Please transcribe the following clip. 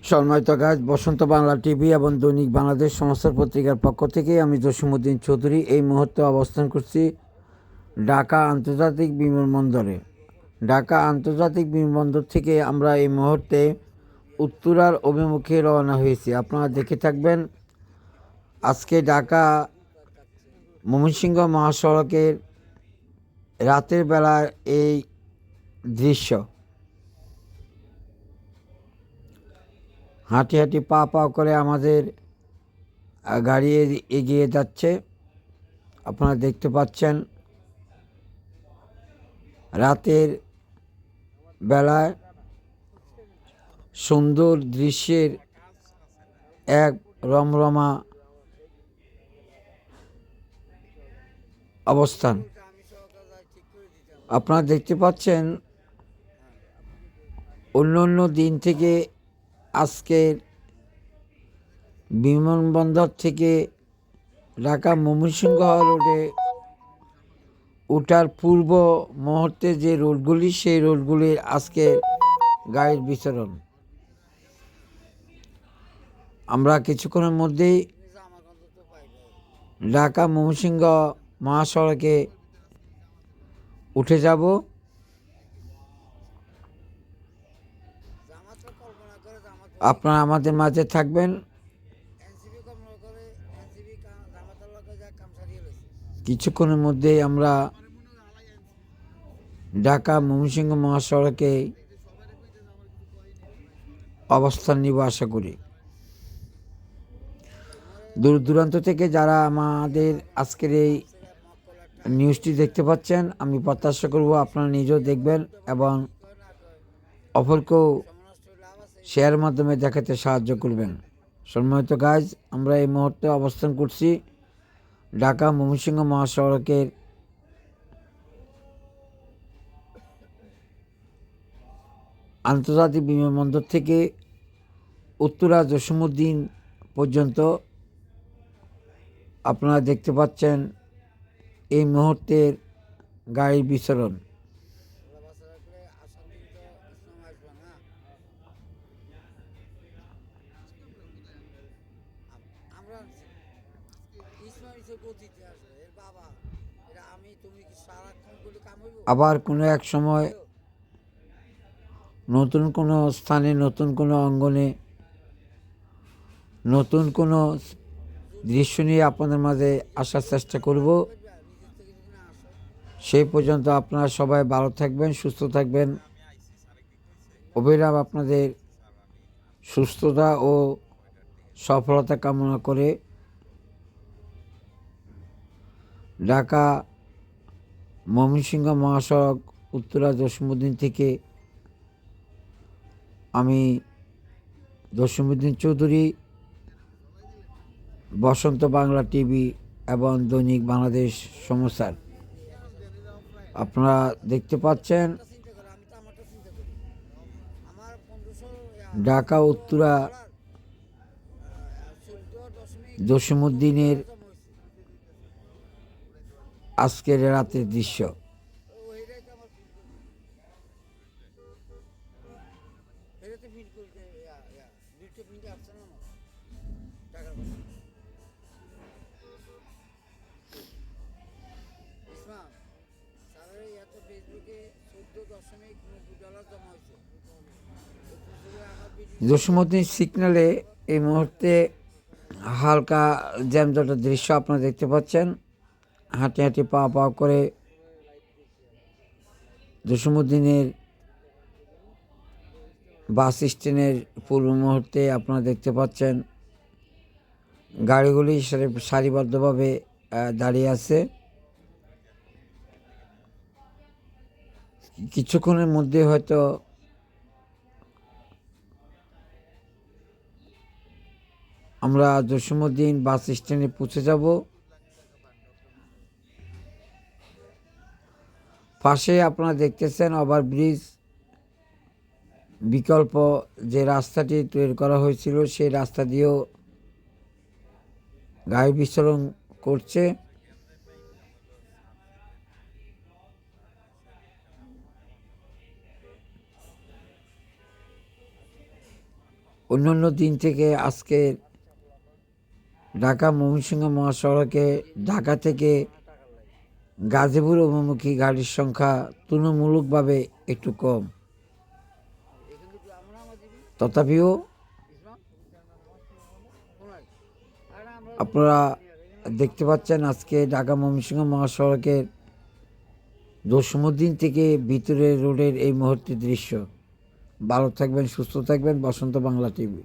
সম্মানিত গাছ বসন্ত বাংলা টিভি এবং দৈনিক বাংলাদেশ সমাচার পত্রিকার পক্ষ থেকে আমি জসিমউদ্দিন চৌধুরী এই মুহূর্তে অবস্থান করছি ঢাকা আন্তর্জাতিক বিমানবন্দরে। ঢাকা আন্তর্জাতিক বিমানবন্দর থেকে আমরা এই মুহূর্তে উত্তরার অভিমুখে রওনা হয়েছি। আপনারা দেখে থাকবেন আজকে ঢাকা ময়মনসিংহ মহাসড়কের রাতের বেলার এই দৃশ্য। হাঁটি হাঁটি পা পা করে আমাদের গাড়ি এগিয়ে যাচ্ছে। আপনারা দেখতে পাচ্ছেন রাতের বেলায় সুন্দর দৃশ্যের এক রমরমা অবস্থান। আপনারা দেখতে পাচ্ছেন অন্য অন্য দিন থেকে আজকের বিমানবন্দর থেকে ঢাকা ময়মনসিংহ রোডে ওঠার পূর্ব মুহূর্তে যে রোডগুলি, সেই রোডগুলির আজকে গাড়ির বিচরণ। আমরা কিছুক্ষণের মধ্যেই ঢাকা ময়মনসিংহ মহাসড়কে উঠে যাব। আপনারা আমাদের মাঝে থাকবেন। কিছুক্ষণের মধ্যেই আমরা ঢাকা ময়মনসিংহ মহাসড়কে অবস্থান নিব আশা করি। দূর দূরান্ত থেকে যারা আমাদের আজকের এই নিউজটি দেখতে পাচ্ছেন, আমি প্রত্যাশা করব আপনারা নিজেও দেখবেন এবং অপরকেও শেয়ার মাধ্যমে দেখাতে সাহায্য করবেন। সম্মানিত গাইজ, আমরা এই মুহূর্তে অবস্থান করছি ঢাকা ময়মনসিংহ মহাসড়কের আন্তর্জাতিক বিমানবন্দর থেকে উত্তরা জসিমউদ্দিন পর্যন্ত। আপনারা দেখতে পাচ্ছেন এই মুহূর্তের গাড়ির বিচরণ। আবার কোনো এক সময় নতুন কোনো স্থানে, নতুন কোনো অঙ্গনে, নতুন কোনো দৃশ্য নিয়ে আপনাদের মাঝে আসার চেষ্টা করব। সেই পর্যন্ত আপনারা সবাই ভালো থাকবেন, সুস্থ থাকবেন। অবিরাম আপনাদের সুস্থতা ও সফলতা কামনা করে ঢাকা ময়মনসিংহ মহাসড়ক উত্তরা জসিমউদ্দিন থেকে আমি জসিমউদ্দিন চৌধুরী, বসন্ত বাংলা টিভি এবং দৈনিক বাংলাদেশ সমাচার। আপনারা দেখতে পাচ্ছেন ঢাকা উত্তরা জসিমউদ্দিনের আজকের রাতের দৃশ্য। জসিমউদ্দিন সিগন্যালে এই মুহূর্তে হালকা জ্যামজটের দৃশ্য আপনারা দেখতে পাচ্ছেন। হাঁটি হাঁটি পা পা করে জসিমউদ্দিনের বাস স্ট্যান্ডের পূর্ব মুহূর্তে আপনারা দেখতে পাচ্ছেন গাড়িগুলি সারিবদ্ধভাবে দাঁড়িয়ে আছে। কিছুক্ষণের মধ্যে হয়তো আমরা জসিমউদ্দিন বাস স্ট্যান্ডে পৌঁছে যাব। পাশে আপনারা দেখতেছেন ওভারব্রিজ, বিকল্প যে রাস্তাটি তৈরি করা হয়েছিল সেই রাস্তা দিয়েও গাড়ি বিচরণ করছে। অন্যান্য দিন থেকে আজকে ঢাকা ময়মনসিংহ মহাসড়কে ঢাকা থেকে গাজীপুর অভিমুখী গাড়ির সংখ্যা তুলনামূলকভাবে একটু কম। তথাপিও আপনারা দেখতে পাচ্ছেন আজকে ঢাকা ময়মনসিংহ মহাসড়কের 10ম দিন থেকে ভিতরে রোডের এই মুহূর্তের দৃশ্য। ভালো থাকবেন, সুস্থ থাকবেন। বসন্ত বাংলা টিভি।